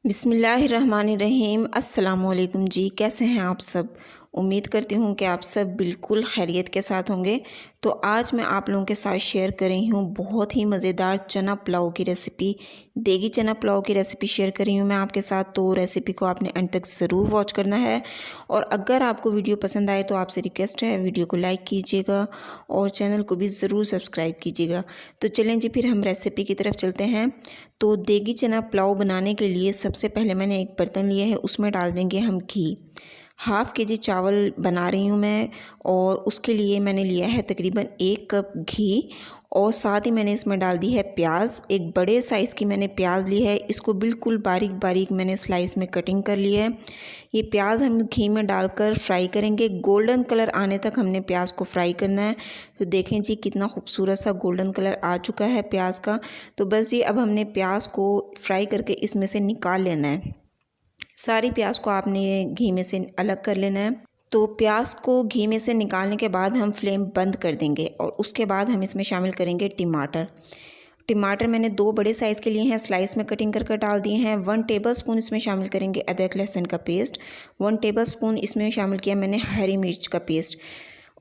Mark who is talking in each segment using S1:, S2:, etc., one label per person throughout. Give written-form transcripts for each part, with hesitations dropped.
S1: बिस्मिल्लाहिर्रहमानिर्रहीम। अस्सलाम वालेकुम जी, कैसे हैं आप सब। उम्मीद करती हूँ कि आप सब बिल्कुल खैरियत के साथ होंगे। तो आज मैं आप लोगों के साथ शेयर कर रही हूँ बहुत ही मज़ेदार चना पुलाव की रेसिपी, देगी चना पुलाव की रेसिपी शेयर कर रही हूँ मैं आपके साथ। तो रेसिपी को आपने अंत तक ज़रूर वॉच करना है और अगर आपको वीडियो पसंद आए तो आपसे रिक्वेस्ट है वीडियो को लाइक कीजिएगा और चैनल को भी ज़रूर सब्सक्राइब कीजिएगा। तो चलें जी, फिर हम रेसिपी की तरफ चलते हैं। तो देगी चना पुलाव बनाने के लिए सबसे पहले मैंने एक बर्तन लिया है, उसमें डाल देंगे हम घी। हाफ़ के जी चावल बना रही हूँ मैं और उसके लिए मैंने लिया है तकरीबन 1 कप घी और साथ ही मैंने इसमें डाल दी है प्याज। एक बड़े साइज़ की मैंने प्याज ली है, इसको बिल्कुल बारीक बारीक मैंने स्लाइस में कटिंग कर लिया है। ये प्याज हम घी में डालकर फ्राई करेंगे, गोल्डन कलर आने तक हमने प्याज को फ्राई करना है। तो देखें जी कितना खूबसूरत सा गोल्डन कलर आ चुका है प्याज का। तो बस ये अब हमने प्याज को फ्राई करके इसमें से निकाल लेना है। सारी प्याज को आपने घी में से अलग कर लेना है। तो प्याज को घी में से निकालने के बाद हम फ्लेम बंद कर देंगे और उसके बाद हम इसमें शामिल करेंगे टमाटर। टमाटर मैंने 2 बड़े साइज़ के लिए हैं, स्लाइस में कटिंग कर डाल दिए हैं। 1 टेबलस्पून इसमें शामिल करेंगे अदरक लहसुन का पेस्ट। 1 टेबलस्पून इसमें शामिल किया मैंने हरी मिर्च का पेस्ट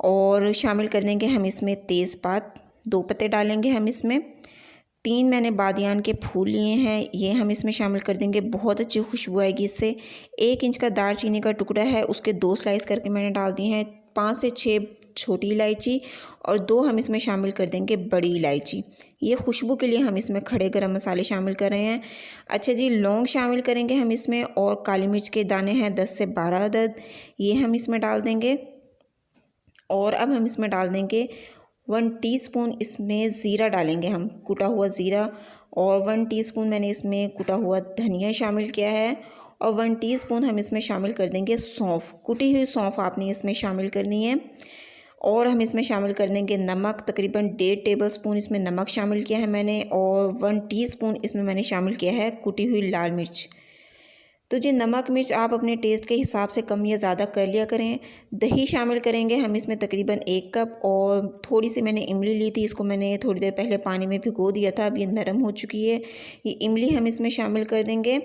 S1: और शामिल कर देंगे हम इसमें तेज़पात, 2 पत्ते डालेंगे हम इसमें। 3 मैंने बादियान के फूल लिए हैं, ये हम इसमें शामिल कर देंगे, बहुत अच्छी खुशबू आएगी इससे। 1 इंच का दालचीनी का टुकड़ा है, उसके 2 स्लाइस करके मैंने डाल दिए हैं। 5 से 6 छोटी इलायची और 2 हम इसमें शामिल कर देंगे बड़ी इलायची। ये खुशबू के लिए हम इसमें खड़े गरम मसाले शामिल कर रहे हैं। अच्छा जी, लौंग शामिल करेंगे हम इसमें और काली मिर्च के दाने हैं 10 से 12 अदद, ये हम इसमें डाल देंगे। और अब हम इसमें डाल देंगे 1 टीस्पून इसमें ज़ीरा डालेंगे हम, कुटा हुआ ज़ीरा। और 1 टीस्पून मैंने इसमें कुटा हुआ धनिया शामिल किया है और 1 टीस्पून हम इसमें शामिल कर देंगे सौंफ, कुटी हुई सौंफ आपने इसमें शामिल करनी है। और हम इसमें शामिल कर देंगे नमक, तकरीबन 1.5 टेबलस्पून इसमें नमक शामिल किया है मैंने और 1 टीस्पून इसमें मैंने शामिल किया है कुटी हुई लाल मिर्च। तो जी नमक मिर्च आप अपने टेस्ट के हिसाब से कम या ज़्यादा कर लिया करें। दही शामिल करेंगे हम इसमें तकरीबन 1 कप और थोड़ी सी मैंने इमली ली थी, इसको मैंने थोड़ी देर पहले पानी में भिगो दिया था, अब ये नरम हो चुकी है। ये इमली हम इसमें शामिल कर देंगे।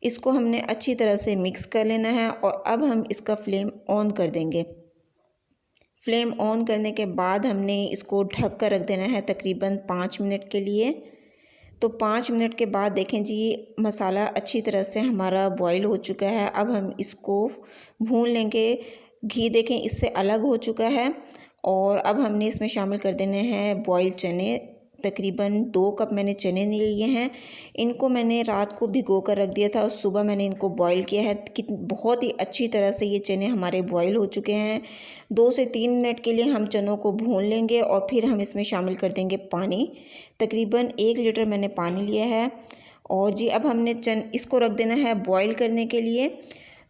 S1: इसको हमने अच्छी तरह से मिक्स कर लेना है और अब हम इसका फ्लेम ऑन कर देंगे। फ्लेम ऑन करने के बाद हमने इसको ढक कर रख देना है तकरीबन 5 मिनट के लिए। तो 5 मिनट के बाद देखें जी मसाला अच्छी तरह से हमारा बॉईल हो चुका है। अब हम इसको भून लेंगे। घी देखें इससे अलग हो चुका है और अब हमने इसमें शामिल कर देने हैं बॉईल चने। तकरीबन 2 कप मैंने चने लिए हैं, इनको मैंने रात को भिगो कर रख दिया था और सुबह मैंने इनको बॉईल किया है। बहुत ही अच्छी तरह से ये चने हमारे बॉईल हो चुके हैं। 2 से 3 मिनट के लिए हम चनों को भून लेंगे और फिर हम इसमें शामिल कर देंगे पानी। तकरीबन 1 लीटर मैंने पानी लिया है और जी अब हमने इसको रख देना है बॉईल करने के लिए।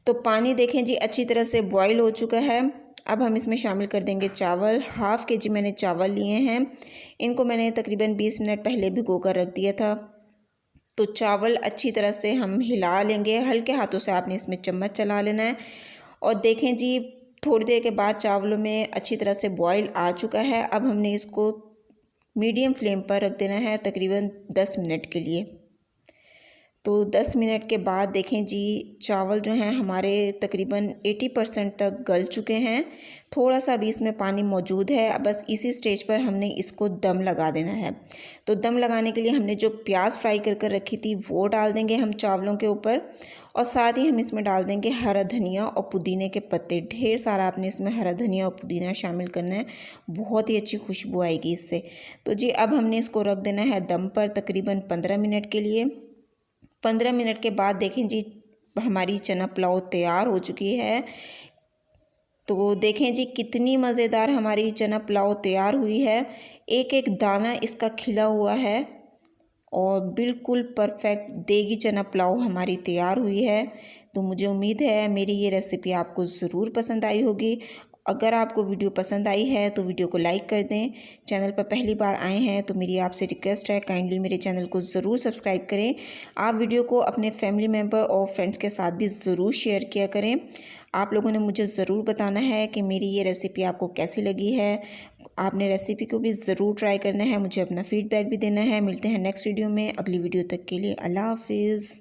S1: तो पानी देखें जी अच्छी तरह से बॉईल हो चुका है। अब हम इसमें शामिल कर देंगे चावल। हाफ़ के जी मैंने चावल लिए हैं, इनको मैंने तकरीबन 20 मिनट पहले भिगो कर रख दिया था। तो चावल अच्छी तरह से हम हिला लेंगे, हल्के हाथों से आपने इसमें चम्मच चला लेना है। और देखें जी थोड़ी देर के बाद चावलों में अच्छी तरह से बॉईल आ चुका है। अब हमने इसको मीडियम फ्लेम पर रख देना है तकरीबन 10 मिनट के लिए। तो 10 मिनट के बाद देखें जी चावल जो हैं हमारे तकरीबन 80% तक गल चुके हैं। थोड़ा सा भी इसमें पानी मौजूद है, बस इसी स्टेज पर हमने इसको दम लगा देना है। तो दम लगाने के लिए हमने जो प्याज फ्राई कर रखी थी वो डाल देंगे हम चावलों के ऊपर और साथ ही हम इसमें डाल देंगे हरा धनिया और पुदीने के पत्ते। ढेर सारा आपने इसमें हरा धनिया और पुदीना शामिल करना है, बहुत ही अच्छी खुशबू आएगी इससे। तो जी अब हमने इसको रख देना है दम पर तकरीबन 15 मिनट के लिए। 15 मिनट के बाद देखें जी हमारी चना पुलाव तैयार हो चुकी है। तो देखें जी कितनी मज़ेदार हमारी चना पुलाव तैयार हुई है। एक एक दाना इसका खिला हुआ है और बिल्कुल परफेक्ट देगी चना पुलाव हमारी तैयार हुई है। तो मुझे उम्मीद है मेरी ये रेसिपी आपको ज़रूर पसंद आई होगी। अगर आपको वीडियो पसंद आई है तो वीडियो को लाइक कर दें। चैनल पर पहली बार आए हैं तो मेरी आपसे रिक्वेस्ट है काइंडली मेरे चैनल को ज़रूर सब्सक्राइब करें। आप वीडियो को अपने फैमिली मेम्बर और फ्रेंड्स के साथ भी ज़रूर शेयर किया करें। आप लोगों ने मुझे ज़रूर बताना है कि मेरी ये रेसिपी आपको कैसी लगी है। आपने रेसिपी को भी ज़रूर ट्राई करना है, मुझे अपना फ़ीडबैक भी देना है। मिलते हैं नेक्स्ट वीडियो में। अगली वीडियो तक के लिए अल्लाह हाफिज़।